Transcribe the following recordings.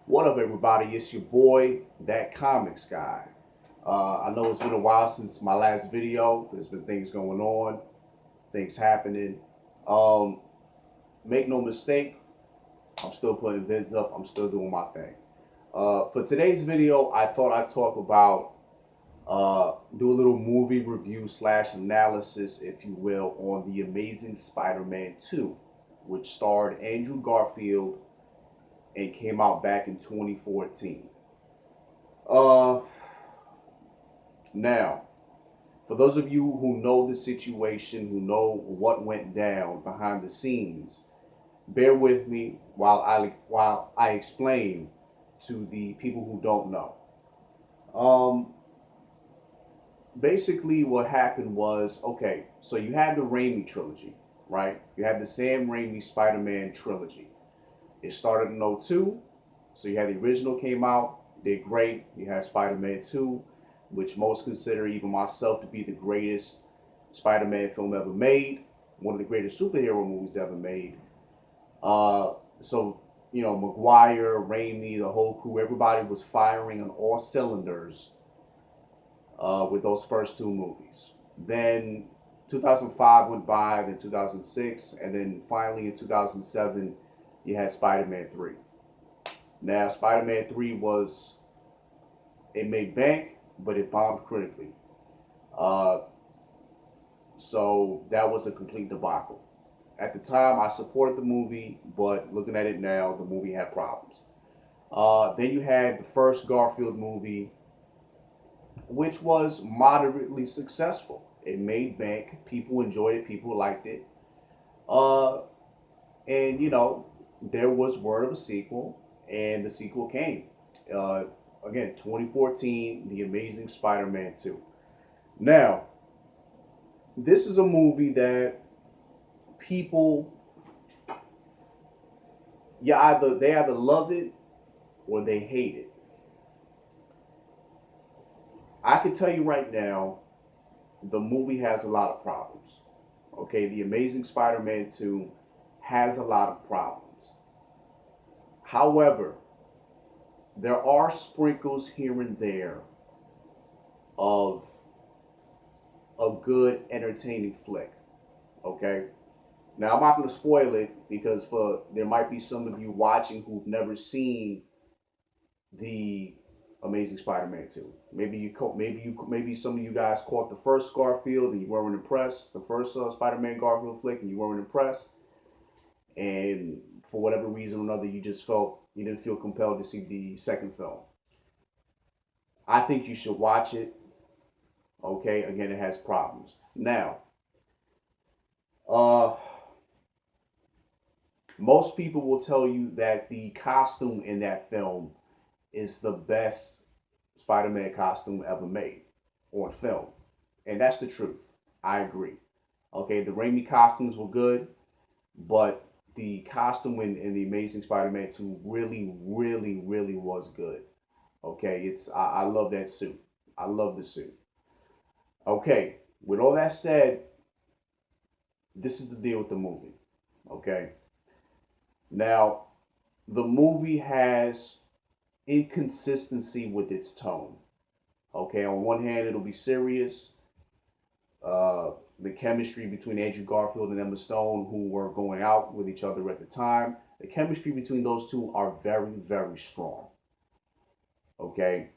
What up, everybody? It's your boy, That Comics Guy. I know it's been a while since my last video. There's been things going on, things happening. Um, Make no mistake, I'm still putting vids up. I'm still doing my thing. For today's video, I thought I'd talk about, do a little movie review slash analysis, if you will, on The Amazing Spider-Man 2, which starred Andrew Garfield and came out back in 2014. Uh, Now, for those of you who know the situation, who know what went down behind the scenes, bear with me while I explain to the people who don't know. Um, Basically, what happened was, okay, so you had the Raimi trilogy, right? You had the Sam Raimi Spider-Man trilogy. It started in '02, so you had the original came out, did great. You had Spider-Man 2, which most consider, even myself, to be the greatest Spider-Man film ever made, one of the greatest superhero movies ever made. So, Maguire, Raimi, the whole crew, everybody was firing on all cylinders with those first two movies. Then 2005 went by, then 2006, and then finally in 2007, you had Spider-Man 3. Now, Spider-Man 3 it made bank, but it bombed critically. Uh, so that was a complete debacle. At the time, I supported the movie, but looking at it now, the movie had problems. Then you had the first Garfield movie, which was moderately successful. It made bank. People enjoyed it. People liked it. Uh, and, there was word of a sequel, and the sequel came. Uh, Again, 2014, The Amazing Spider-Man 2. Now, this is a movie that people, they either love it or they hate it. I can tell you right now, the movie has a lot of problems. Okay, The Amazing Spider-Man 2 has a lot of problems. However, there are sprinkles here and there of a good, entertaining flick. Okay? Now, I'm not going to spoil it because there might be some of you watching who've never seen the Amazing Spider-Man 2. Maybe some of you guys caught the first Garfield and you weren't impressed. The first Spider-Man Garfield flick and you weren't impressed. And for whatever reason or another, you didn't feel compelled to see the second film. I think you should watch it. Okay, again, it has problems. Now, uh, most people will tell you that the costume in that film is the best Spider-Man costume ever made on film, and that's the truth. I agree. Okay, the Raimi costumes were good, but the costume in the Amazing Spider-Man 2 really, really, really was good. Okay, I love that suit. I love the suit. Okay, with all that said, this is the deal with the movie. Okay, now the movie has inconsistency with its tone. Okay, on one hand, it'll be serious. The chemistry between Andrew Garfield and Emma Stone, who were going out with each other at the time, the chemistry between those two are very, very strong. Okay,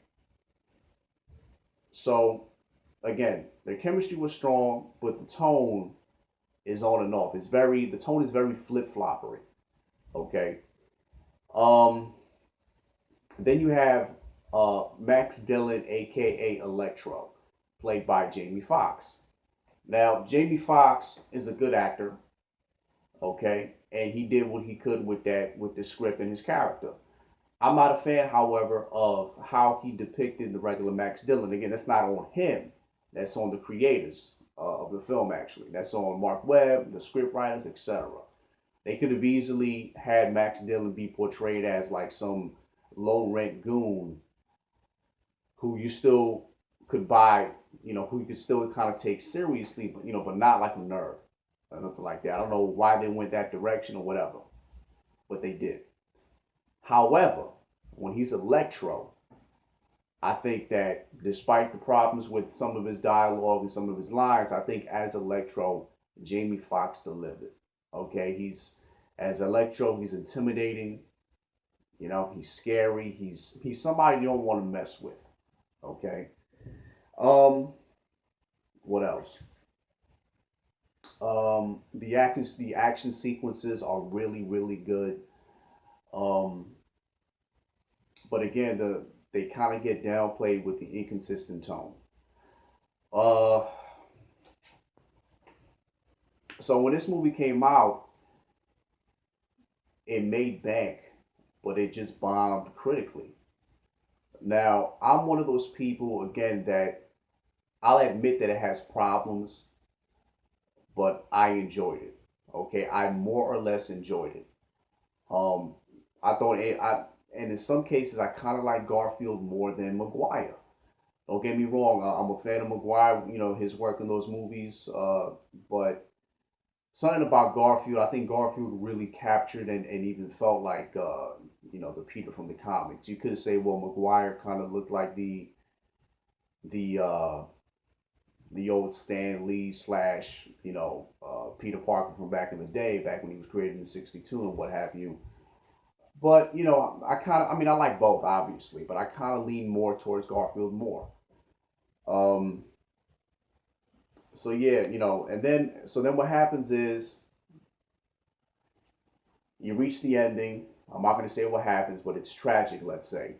so again, their chemistry was strong, but the tone is on and off. The tone is very flip floppery. Okay, um, then you have Max Dillon, aka Electro, played by Jamie Foxx. Now, Jamie Foxx is a good actor, okay, and he did what he could with the script and his character. I'm not a fan, however, of how he depicted the regular Max Dillon. Again, that's not on him. That's on the creators of the film, actually. That's on Mark Webb, the scriptwriters, etc. They could have easily had Max Dillon be portrayed as like some low rent goon who you still could buy, who you could still kind of take seriously, but not like a nerd or nothing like that. I don't know why they went that direction or whatever, but they did. However, when he's Electro, I think that despite the problems with some of his dialogue and some of his lines, I think as Electro, Jamie Foxx delivered. Okay, he's as Electro, he's intimidating. You know, he's scary. He's somebody you don't want to mess with. Okay. Um, what else? The action sequences are really good. Um, but again, they kind of get downplayed with the inconsistent tone. Uh, so when this movie came out, it made bank, but it just bombed critically. Now, I'm one of those people again that I'll admit that it has problems, but I enjoyed it. Okay, I more or less enjoyed it. Um, I thought and in some cases, I kind of like Garfield more than Maguire. Don't get me wrong, I'm a fan of Maguire. You know his work in those movies, but something about Garfield, I think Garfield really captured and even felt like the Peter from the comics. You could say, well, Maguire kind of looked like the the old Stan Lee slash Peter Parker from back in the day, back when he was created in '62 and what have you. But I like both obviously, but I kind of lean more towards Garfield more. Um, so yeah, and then what happens is you reach the ending. I'm not going to say what happens, but it's tragic. Let's say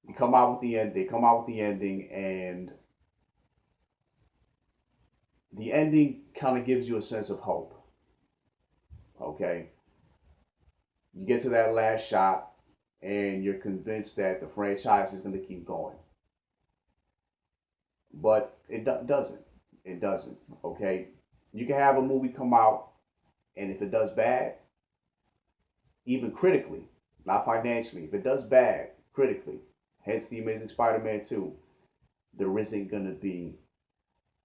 you come out with the end. They come out with the ending, and the ending kind of gives you a sense of hope. Okay, you get to that last shot, and you're convinced that the franchise is going to keep going, but doesn't. It doesn't. Okay, you can have a movie come out, and if it does bad, even critically, not financially, if it does bad critically, hence the Amazing Spider-Man 2, there isn't going to be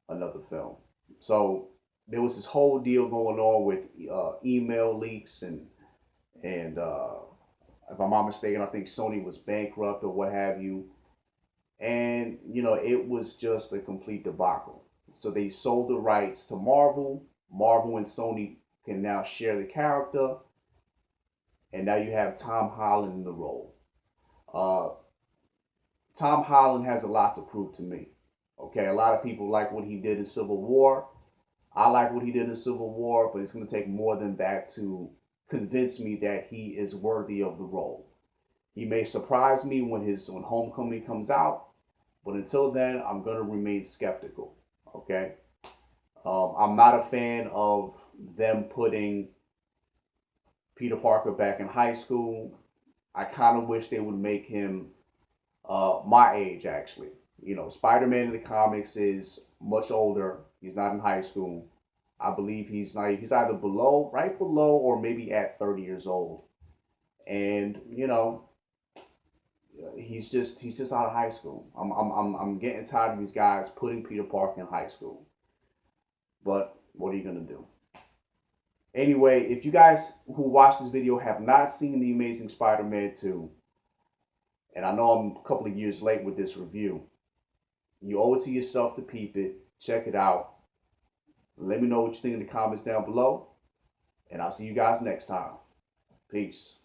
another film. So there was this whole deal going on with email leaks and if I'm not mistaken, I think Sony was bankrupt or what have you. And it was just a complete debacle. So they sold the rights to Marvel. Marvel and Sony can now share the character, and now you have Tom Holland in the role. Uh, Tom Holland has a lot to prove to me. Okay, a lot of people like what he did in Civil War. I like what he did in Civil War, but it's going to take more than that to convince me that he is worthy of the role. He may surprise me when Homecoming comes out, but until then, I'm going to remain skeptical. Okay, I'm not a fan of them putting Peter Parker back in high school. I kind of wish they would make him my age, actually. Spider-Man in the comics is much older. He's not in high school. I believe he's either right below, or maybe at 30 years old. And he's just out of high school. I'm getting tired of these guys putting Peter Parker in high school. But what are you gonna do? Anyway, if you guys who watch this video have not seen The Amazing Spider-Man 2, and I know I'm a couple of years late with this review, you owe it to yourself to peep it, check it out. Let me know what you think in the comments down below, and I'll see you guys next time. Peace.